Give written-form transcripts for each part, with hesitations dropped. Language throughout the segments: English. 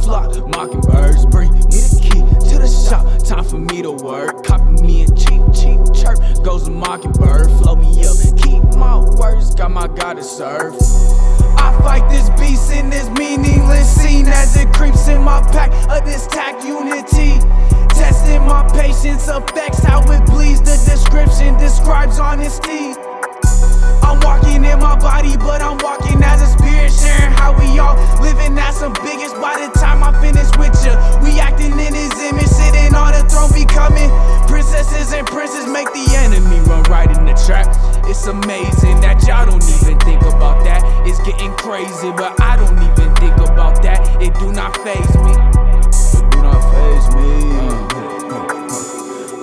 flock, mockingbirds bring me the key to the shop. Time for me to work, copy me a cheap chirp. Goes a mockingbird, flow me up, keep my words, got my God to serve. I fight this beast in this meaningless scene as it creeps in my pack of this tack unity. Testing my patience affects how it bleeds. The description describes honesty. I'm walking in my body, but I'm walking as a spirit, sharing how we all living as some biggest. By the time I finish with ya, we acting in his image, sitting on the throne, becoming princesses and princes. Make the enemy run right in the trap. It's amazing that y'all don't even think about that. It's getting crazy, but I don't even think about that. It do not faze me. It do not faze me.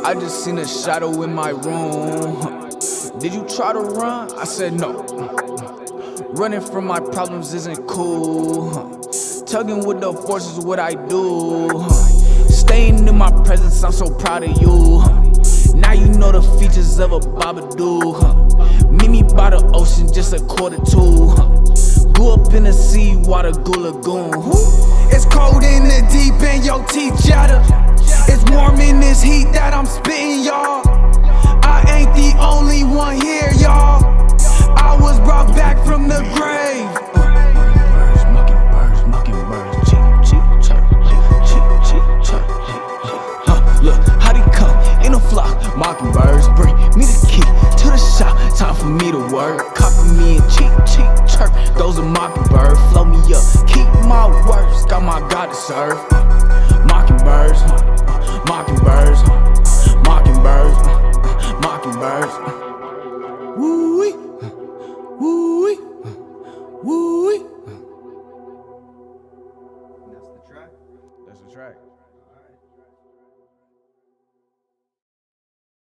I just seen a shadow in my room. Did you try to run? I said no. Running from my problems isn't cool. Tugging with the force is what I do. Staying in my presence, I'm so proud of you. Now you know the features of a Babadoo. Meet me by the ocean, just a quarter two. Go up in the sea, water, go lagoon. It's cold in the deep and your teeth chatter. It's warm in this heat that I'm spitting, y'all. I ain't the only one here, y'all. I was brought back from the grave. Mockingbirds, cheap chirp. Look, how'd he come in a flock? Mockingbirds bring me the key to the shop. Time for me to work, copy me a cheap chirp. Goes a mockingbird, flow me up, keep my words, got my God to serve. Mockingbirds, mockingbirds, mockingbirds, mockingbirds. Woo-wee, woo-wee, woo-wee. And that's the track? That's the track.